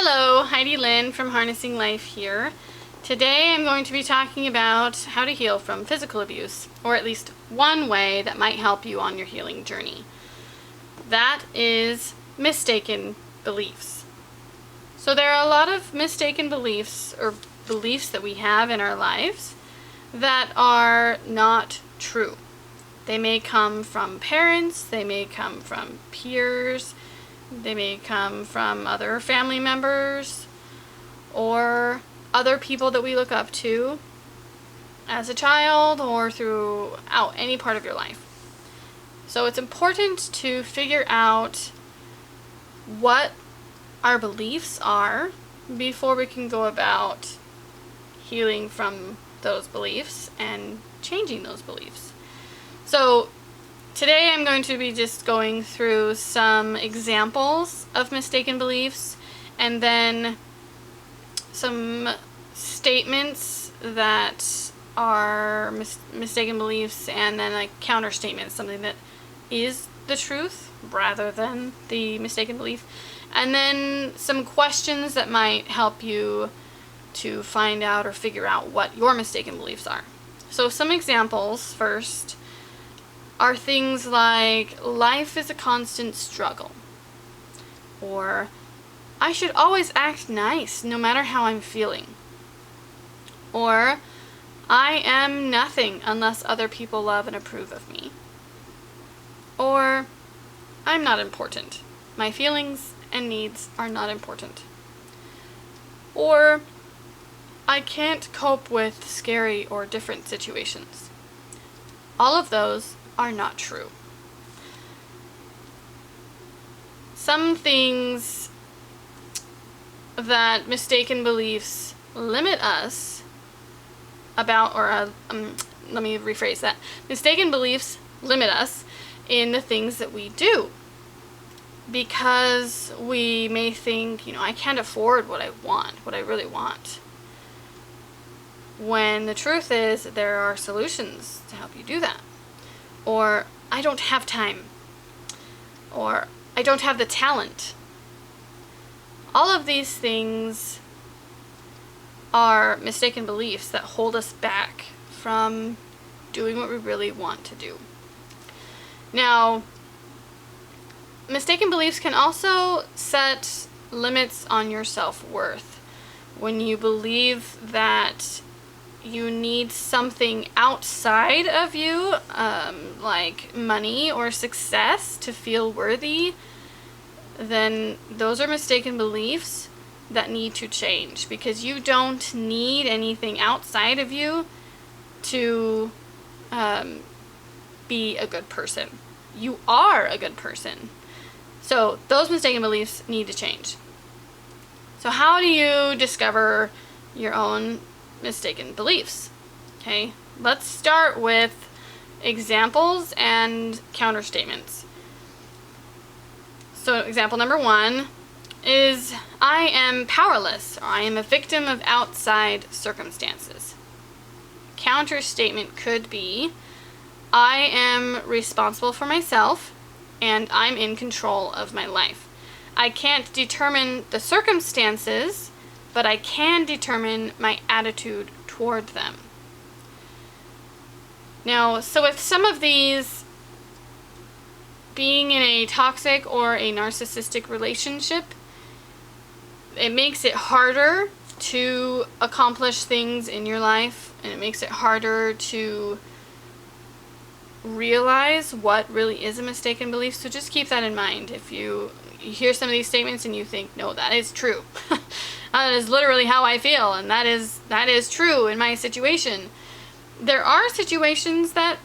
Hello, Heidi Lynn from Harnessing Life here. Today I'm going to be talking about how to heal from physical abuse, or at least one way that might help you on your healing journey. That is mistaken beliefs. So there are a lot of mistaken beliefs or beliefs that we have in our lives that are not true. They may come from parents, they may come from peers, they may come from other family members or other people that we look up to as a child or throughout any part of your life. So it's important to figure out what our beliefs are before we can go about healing from those beliefs and changing those beliefs. So today I'm going to be just going through some examples of mistaken beliefs and then some statements that are mistaken beliefs and then a counter statement, something that is the truth rather than the mistaken belief, and then some questions that might help you to find out or figure out what your mistaken beliefs are. So some examples first are things like, life is a constant struggle, or I should always act nice no matter how I'm feeling, or I am nothing unless other people love and approve of me, or I'm not important, my feelings and needs are not important, or I can't cope with scary or different situations. All of those are not true. Some things that mistaken beliefs limit us about, or let me rephrase that. Mistaken beliefs limit us in the things that we do because we may think, I can't afford what I want, what I really want. When the truth is there are solutions to help you do that. Or I don't have time, or I don't have the talent. All of these things are mistaken beliefs that hold us back from doing what we really want to do. Now, mistaken beliefs can also set limits on your self-worth. When you believe that you need something outside of you, like money or success, to feel worthy, then those are mistaken beliefs that need to change, because you don't need anything outside of you to be a good person. You are a good person. So those mistaken beliefs need to change. So how do you discover your own mistaken beliefs? Okay, let's start with examples and counter statements. So example number one is, I am powerless, or I am a victim of outside circumstances. Counter statement could be, I am responsible for myself and I'm in control of my life. I can't determine the circumstances, but I can determine my attitude toward them. Now, so with some of these, being in a toxic or a narcissistic relationship, it makes it harder to accomplish things in your life, and it makes it harder to realize what really is a mistaken belief. So just keep that in mind. If you hear some of these statements and you think, no, that is true. That is literally how I feel, and that is true in my situation. There are situations that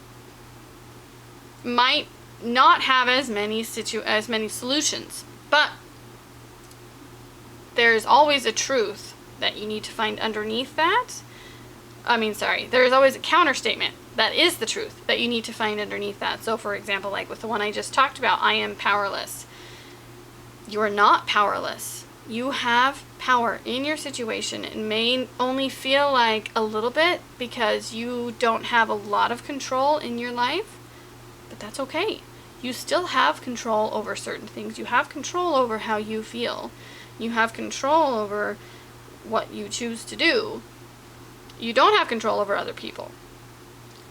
might not have as many solutions, but there's always a truth that you need to find underneath that. There is always a counter statement that is the truth that you need to find underneath that. So for example, like with the one I just talked about, I am powerless. You are not powerless. You have power in your situation. It may only feel like a little bit because you don't have a lot of control in your life, but that's okay. You still have control over certain things. You have control over how you feel. You have control over what you choose to do. You don't have control over other people.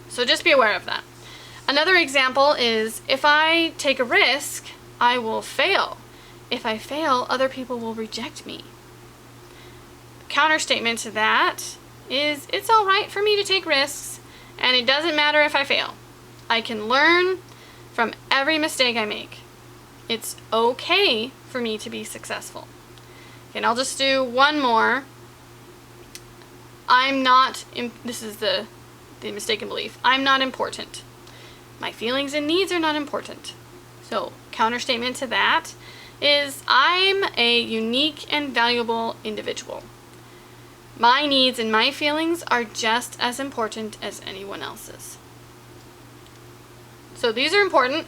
So just be aware of that. Another example is, if I take a risk, I will fail. If I fail, other people will reject me. Counter statement to that is, it's all right for me to take risks, and it doesn't matter if I fail. I can learn from every mistake I make. It's okay for me to be successful. And I'll just do one more. This is the mistaken belief. I'm not important. My feelings and needs are not important. So, counter statement to that is, I'm a unique and valuable individual. My needs and my feelings are just as important as anyone else's. So these are important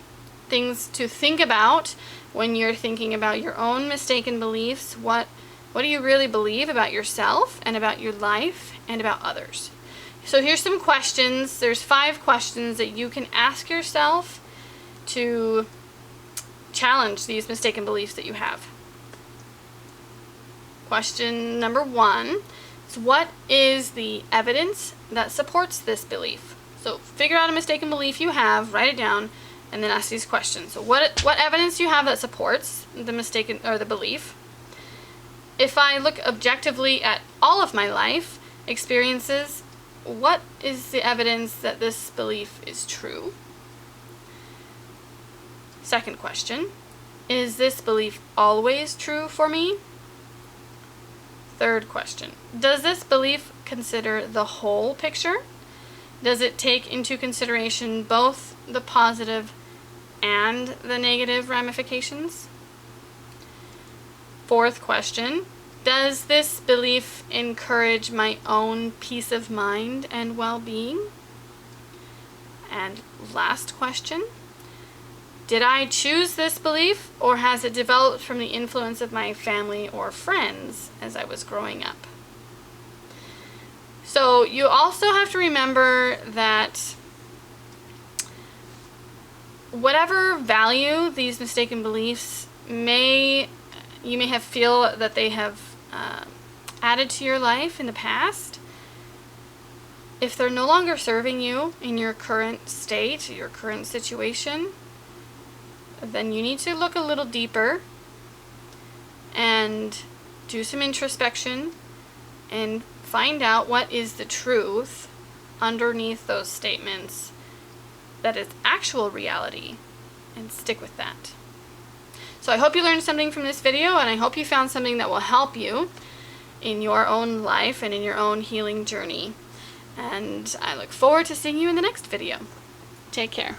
things to think about when you're thinking about your own mistaken beliefs. What do you really believe about yourself and about your life and about others? So here's some questions. There's 5 questions that you can ask yourself to challenge these mistaken beliefs that you have. Question number 1 is, what is the evidence that supports this belief? So figure out a mistaken belief you have, write it down, and then ask these questions. So what evidence do you have that supports the mistaken or the belief? If I look objectively at all of my life experiences, what is the evidence that this belief is true? Second question, is this belief always true for me? Third question, does this belief consider the whole picture? Does it take into consideration both the positive and the negative ramifications? Fourth question, does this belief encourage my own peace of mind and well-being? And last question, did I choose this belief, or has it developed from the influence of my family or friends as I was growing up? So you also have to remember that whatever value these mistaken beliefs you may feel that they have added to your life in the past, if they're no longer serving you in your current state, your current situation, then you need to look a little deeper and do some introspection and find out what is the truth underneath those statements that is actual reality, and stick with that. So I hope you learned something from this video, and I hope you found something that will help you in your own life and in your own healing journey. And I look forward to seeing you in the next video. Take care.